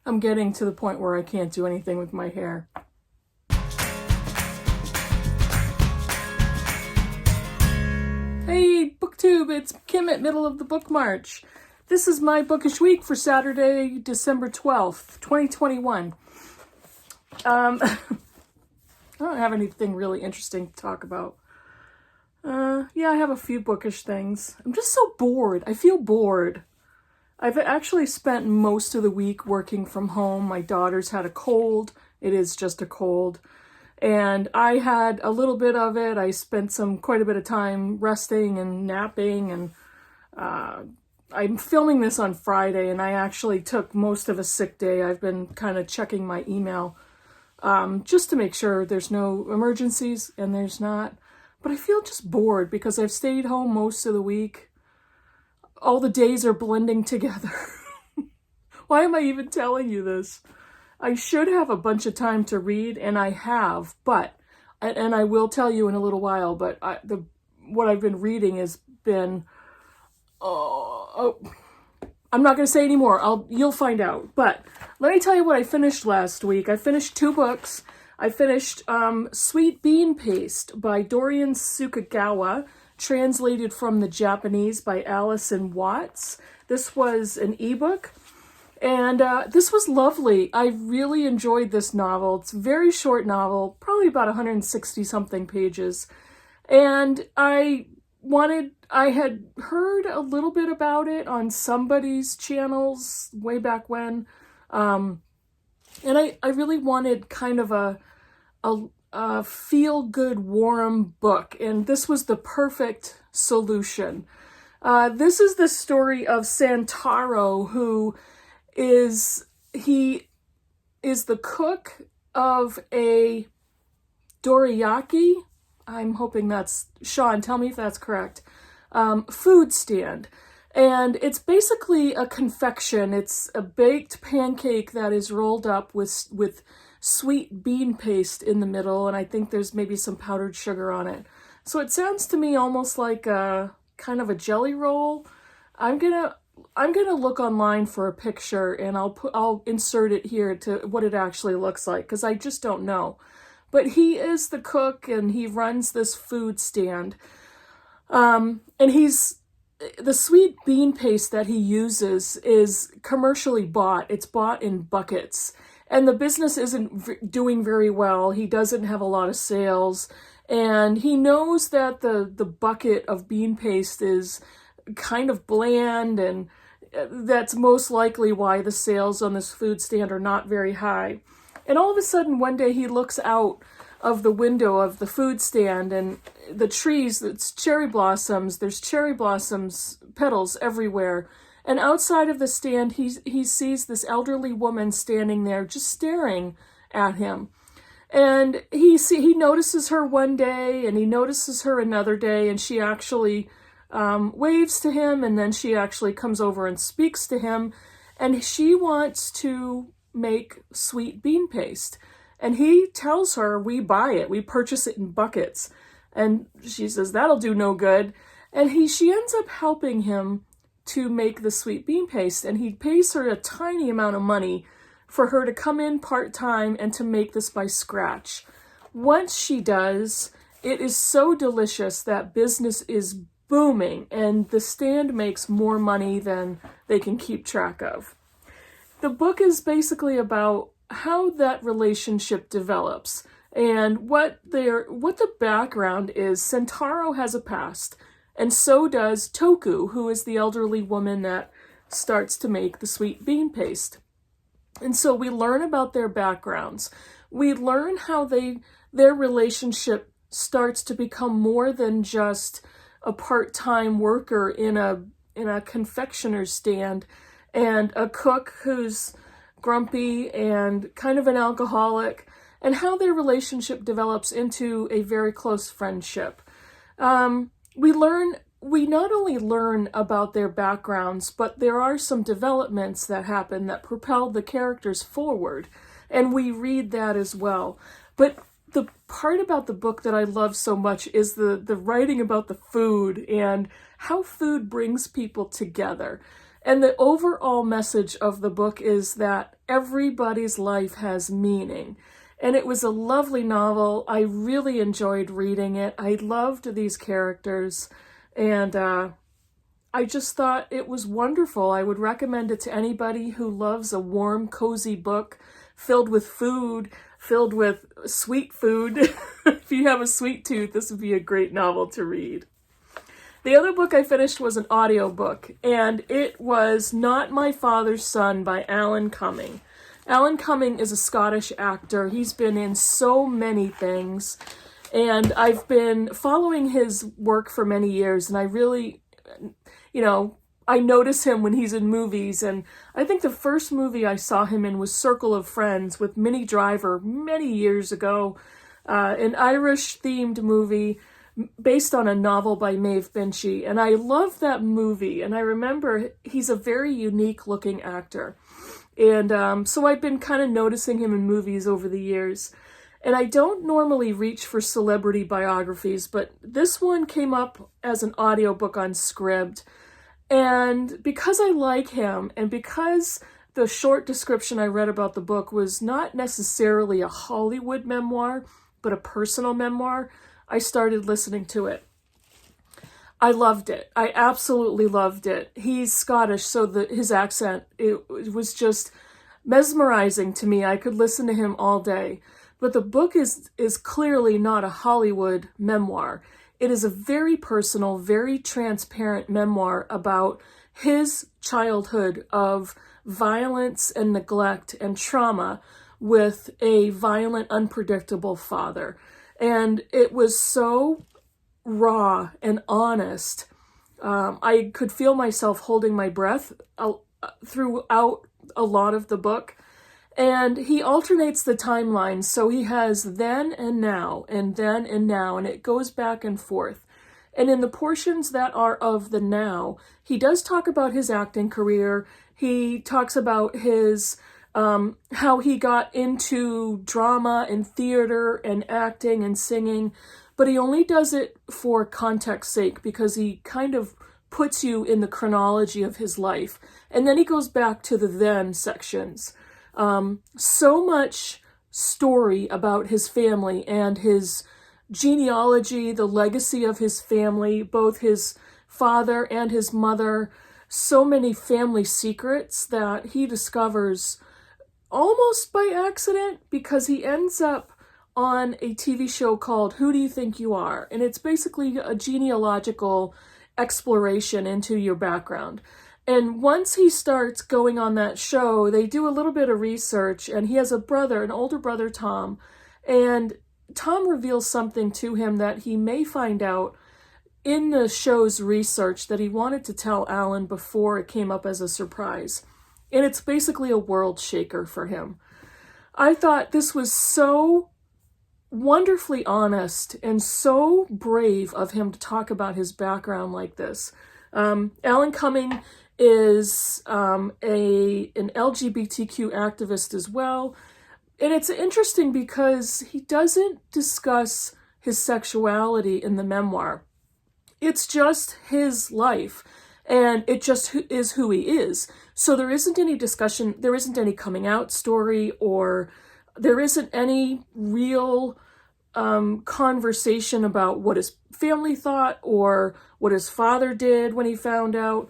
I'm getting to the point where I can't do anything with my hair. Hey, BookTube, it's Kim at Middle of the Book March. This is my bookish week for Saturday, December 12th, 2021. I don't have anything really interesting to talk about. Yeah, I have a few bookish things. I'm just so bored. I feel bored. I've actually spent most of the week working from home. My daughter's had a cold. It is just a cold. And I had a little bit of it. I spent quite a bit of time resting and napping. And I'm filming this on Friday, and I actually took most of a sick day. I've been kind of checking my email just to make sure there's no emergencies, and there's not. But I feel just bored because I've stayed home most of the week. All the days are blending together. Why am I even telling you this? I should have a bunch of time to read, and I have, and I will tell you in a little while, but what I've been reading has been, I'm not going to say anymore. You'll find out. But let me tell you what I finished last week. I finished 2 books. I finished Sweet Bean Paste by Dorian Sukagawa, translated from the Japanese by Allison Watts. This was an ebook, and this was lovely. I really enjoyed this novel. It's a very short novel, probably about 160 something pages. And I had heard a little bit about it on somebody's channels way back when. And I really wanted kind of a feel-good, warm book, and this was the perfect solution. This is the story of Santaro, who is the cook of a dorayaki. I'm hoping that's, Sean, tell me if that's correct, food stand. And it's basically a confection. It's a baked pancake that is rolled up with sweet bean paste in the middle, and I think there's maybe some powdered sugar on it. So it sounds to me almost like a kind of a jelly roll. I'm gonna look online for a picture, and I'll insert it here to what it actually looks like, because I just don't know. But he is the cook, and he runs this food stand. And the sweet bean paste that he uses is commercially bought. It's bought in buckets. And the business isn't doing very well. He doesn't have a lot of sales. And he knows that the bucket of bean paste is kind of bland, and that's most likely why the sales on this food stand are not very high. And all of a sudden, one day he looks out of the window of the food stand, and the trees, it's cherry blossoms, there's cherry blossoms, petals everywhere. And outside of the stand, he sees this elderly woman standing there just staring at him. And he notices her one day, and he notices her another day, and she actually waves to him, and then she actually comes over and speaks to him, and she wants to make sweet bean paste. And he tells her, we buy it, we purchase it in buckets. And she says, that'll do no good. And she ends up helping him to make the sweet bean paste, and he pays her a tiny amount of money for her to come in part-time and to make this by scratch. Once she does, it is so delicious that business is booming, and the stand makes more money than they can keep track of. The book is basically about how that relationship develops, and what the background is. Sentaro has a past, and so does Toku, who is the elderly woman that starts to make the sweet bean paste. And so we learn about their backgrounds. We learn how their relationship starts to become more than just a part-time worker in a confectioner's stand, and a cook who's grumpy and kind of an alcoholic, and how their relationship develops into a very close friendship. We not only learn about their backgrounds, but there are some developments that happen that propel the characters forward, and we read that as well. But the part about the book that I love so much is the writing about the food and how food brings people together. And the overall message of the book is that everybody's life has meaning. And it was a lovely novel. I really enjoyed reading it. I loved these characters. And I just thought it was wonderful. I would recommend it to anybody who loves a warm, cozy book filled with food, filled with sweet food. If you have a sweet tooth, this would be a great novel to read. The other book I finished was an audiobook, and it was Not My Father's Son by Alan Cumming. Alan Cumming is a Scottish actor. He's been in so many things, and I've been following his work for many years, and I really, I notice him when he's in movies, and I think the first movie I saw him in was Circle of Friends with Minnie Driver many years ago, an Irish-themed movie based on a novel by Maeve Binchy, and I love that movie, and I remember he's a very unique-looking actor, and so I've been kind of noticing him in movies over the years, and I don't normally reach for celebrity biographies, but this one came up as an audiobook on Scribd, and because I like him, and because the short description I read about the book was not necessarily a Hollywood memoir, but a personal memoir, I started listening to it. I loved it. I absolutely loved it. He's Scottish, so his accent, it was just mesmerizing to me. I could listen to him all day. But the book is clearly not a Hollywood memoir. It is a very personal, very transparent memoir about his childhood of violence and neglect and trauma with a violent, unpredictable father. And it was so raw and honest. I could feel myself holding my breath throughout a lot of the book. And he alternates the timelines, so he has then and now, and then and now, and it goes back and forth. And in the portions that are of the now, he does talk about his acting career. He talks about his how he got into drama and theater and acting and singing, but he only does it for context's sake because he kind of puts you in the chronology of his life. And then he goes back to the then sections. So much story about his family and his genealogy, the legacy of his family, both his father and his mother, so many family secrets that he discovers almost by accident because he ends up on a TV show called Who Do You Think You Are? And it's basically a genealogical exploration into your background. And once he starts going on that show, they do a little bit of research, and he has a brother, an older brother, Tom, and Tom reveals something to him that he may find out in the show's research that he wanted to tell Alan before it came up as a surprise. And it's basically a world shaker for him. I thought this was so wonderfully honest and so brave of him to talk about his background like this. Alan Cumming is an LGBTQ activist as well. And it's interesting because he doesn't discuss his sexuality in the memoir. It's just his life, and it just is who he is. So there isn't any discussion, there isn't any coming out story, or there isn't any real conversation about what his family thought or what his father did when he found out.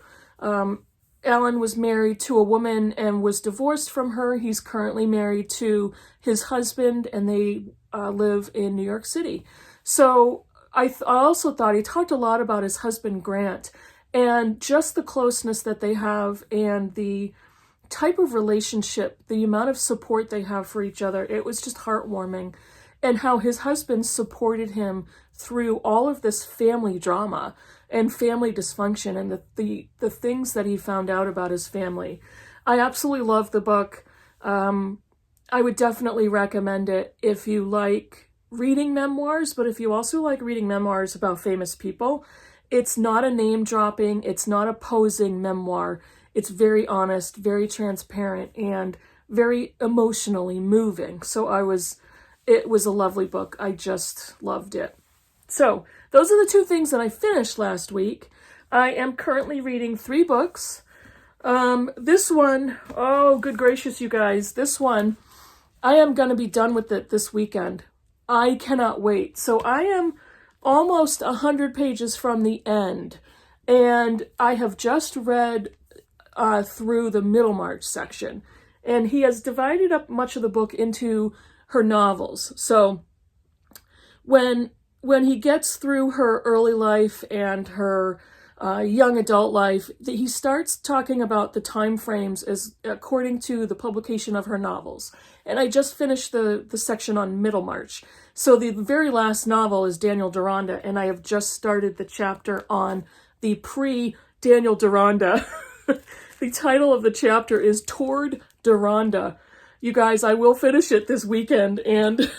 Alan was married to a woman and was divorced from her. He's currently married to his husband, and they live in New York City. So I also thought he talked a lot about his husband, Grant, and just the closeness that they have and the type of relationship, the amount of support they have for each other. It was just heartwarming. And how his husband supported him through all of this family drama and family dysfunction and the things that he found out about his family. I absolutely love the book. I would definitely recommend it if you like reading memoirs, but if you also like reading memoirs about famous people. It's not a name dropping, it's not a posing memoir. It's very honest, very transparent, and very emotionally moving. So it was a lovely book. I just loved it. So those are the two things that I finished last week. I am currently reading 3 books. This one, oh, good gracious, you guys. This one, I am going to be done with it this weekend. I cannot wait. So I am almost 100 pages from the end, and I have just read through the Middlemarch section, and he has divided up much of the book into her novels. So when he gets through her early life and her young adult life, he starts talking about the time frames as according to the publication of her novels. And I just finished the section on Middlemarch. So the very last novel is Daniel Deronda, and I have just started the chapter on the pre-Daniel Deronda. The title of the chapter is Toward Deronda. You guys, I will finish it this weekend, and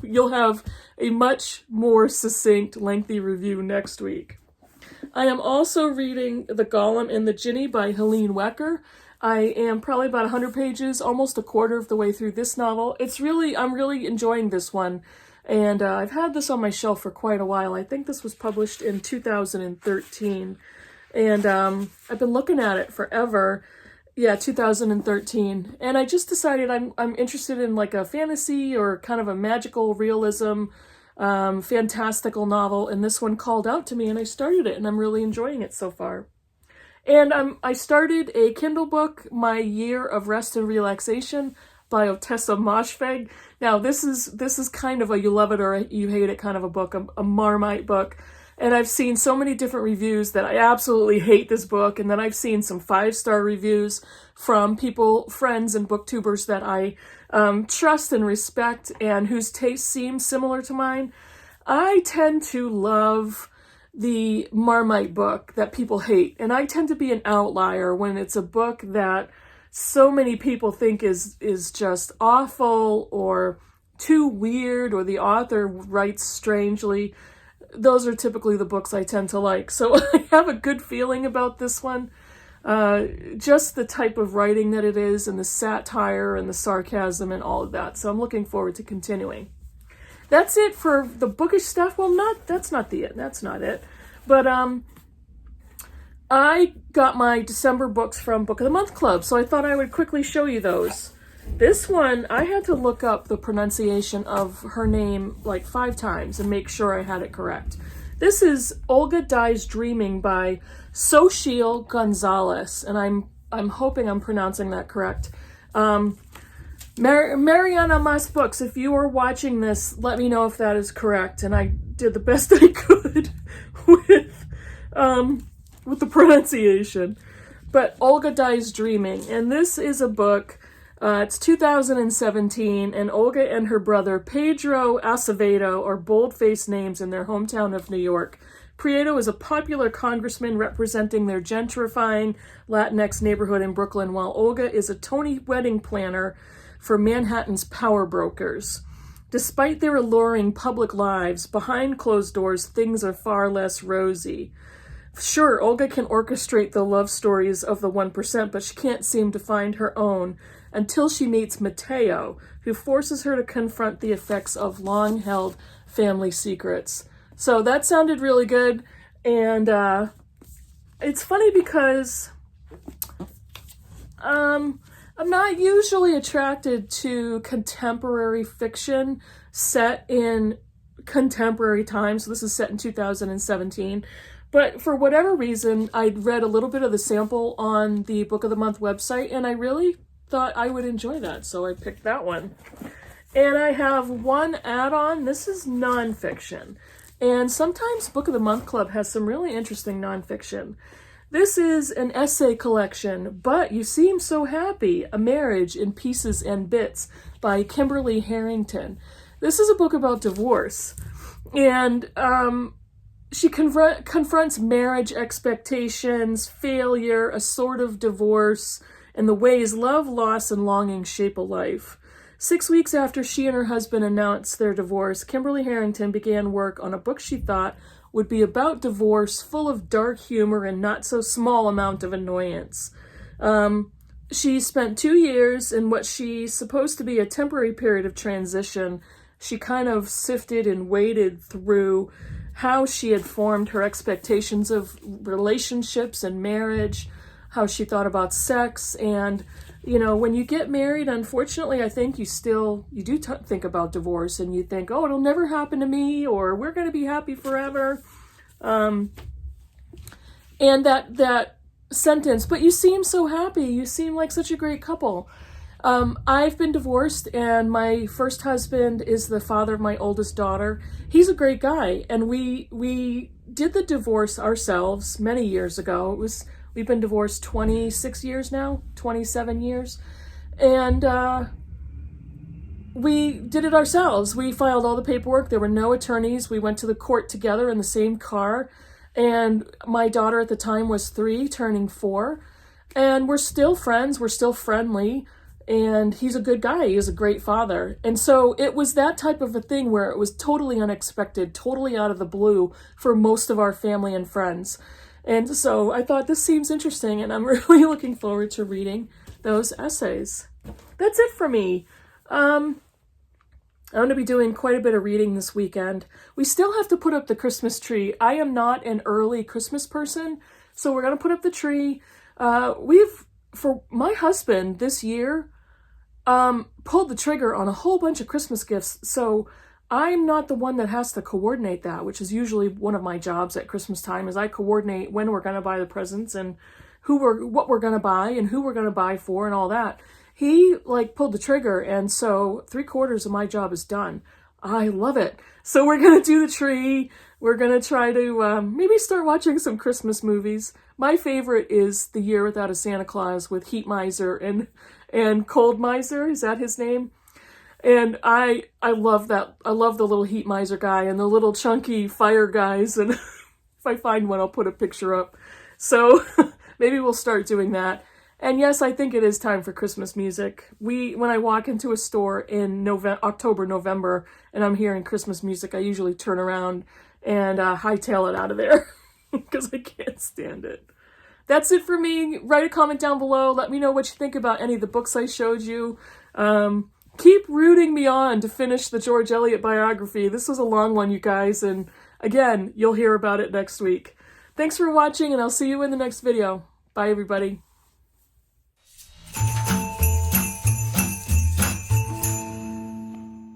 you'll have a much more succinct, lengthy review next week. I am also reading The Golem and the Jinni by Helene Wecker. I am probably about 100 pages, almost a quarter of the way through this novel. I'm really enjoying this one, and I've had this on my shelf for quite a while. I think this was published in 2013, and I've been looking at it forever. Yeah, 2013, and I just decided I'm interested in like a fantasy or kind of a magical realism, fantastical novel, and this one called out to me, and I started it, and I'm really enjoying it so far. And I started a Kindle book, My Year of Rest and Relaxation by Ottessa Moshfegh. Now, this is kind of a you love it or you hate it kind of a book, a Marmite book. And I've seen so many different reviews that I absolutely hate this book, and then I've seen some 5-star reviews from people, friends, and booktubers that I trust and respect and whose tastes seem similar to mine. I tend to love the Marmite book that people hate, and I tend to be an outlier when it's a book that so many people think is just awful or too weird, or the author writes strangely. Those are typically the books I tend to like. So I have a good feeling about this one. Just the type of writing that it is, and the satire and the sarcasm and all of that. So I'm looking forward to continuing. That's it for the bookish stuff. Well, that's not it. But I got my December books from Book of the Month Club, so I thought I would quickly show you those. This one, I had to look up the pronunciation of her name like 5 times and make sure I had it correct. This is Olga Dies Dreaming by Xochitl Gonzalez, and I'm hoping I'm pronouncing that correct. Mariana Mas Books, if you are watching this, let me know if that is correct, and I did the best I could with the pronunciation. But Olga Dies Dreaming, and this is a book. It's 2017, and Olga and her brother Pedro Acevedo are bold-faced names in their hometown of New York. Prieto is a popular congressman representing their gentrifying Latinx neighborhood in Brooklyn, while Olga is a Tony wedding planner for Manhattan's power brokers. Despite their alluring public lives, behind closed doors, things are far less rosy. Sure, Olga can orchestrate the love stories of the 1%, but she can't seem to find her own until she meets Mateo, who forces her to confront the effects of long-held family secrets. So that sounded really good, and it's funny because I'm not usually attracted to contemporary fiction set in contemporary times. So this is set in 2017. But for whatever reason, I'd read a little bit of the sample on the Book of the Month website, and I really thought I would enjoy that, so I picked that one. And I have one add-on. This is nonfiction. And sometimes Book of the Month Club has some really interesting nonfiction. This is an essay collection, But You Seem So Happy, A Marriage in Pieces and Bits by Kimberly Harrington. This is a book about divorce. And she confronts marriage expectations, failure, a sort of divorce, and the ways love, loss, and longing shape a life. 6 weeks after she and her husband announced their divorce, Kimberly Harrington began work on a book she thought would be about divorce, full of dark humor and not so small amount of annoyance. She spent 2 years in what she's supposed to be a temporary period of transition. She kind of sifted and waded through how she had formed her expectations of relationships and marriage, how she thought about sex. And, you know, when you get married, unfortunately, I think you do think about divorce, and you think, oh, it'll never happen to me, or we're going to be happy forever. And that sentence, but you seem so happy. You seem like such a great couple. I've been divorced, and my first husband is the father of my oldest daughter. He's a great guy, and we did the divorce ourselves many years ago. We've been divorced 26 years now, 27 years, and we did it ourselves. We filed all the paperwork. There were no attorneys. We went to the court together in the same car, and my daughter at the time was 3, turning 4, and we're still friends. We're still friendly. And he's a good guy. He's a great father. And so it was that type of a thing where it was totally unexpected, totally out of the blue for most of our family and friends. And so I thought this seems interesting, and I'm really looking forward to reading those essays. That's it for me. I'm going to be doing quite a bit of reading this weekend. We still have to put up the Christmas tree. I am not an early Christmas person, so we're going to put up the tree. For my husband this year, pulled the trigger on a whole bunch of Christmas gifts, so I'm not the one that has to coordinate that, which is usually one of my jobs at Christmas time, is I coordinate when we're going to buy the presents and what we're going to buy and who we're going to buy for and all that. He pulled the trigger, and so 3/4 of my job is done. I love it. So we're going to do the tree. We're going to try to maybe start watching some Christmas movies. My favorite is The Year Without a Santa Claus with Heat Miser and Cold Miser. Is that his name? And I love that. I love the little Heat Miser guy and the little chunky fire guys. And if I find one, I'll put a picture up. So maybe we'll start doing that. And yes, I think it is time for Christmas music. When I walk into a store in October, November, and I'm hearing Christmas music, I usually turn around and hightail it out of there because I can't stand it. That's it for me. Write a comment down below. Let me know what you think about any of the books I showed you. Keep rooting me on to finish the George Eliot biography. This was a long one, you guys, and again, you'll hear about it next week. Thanks for watching, and I'll see you in the next video. Bye, everybody.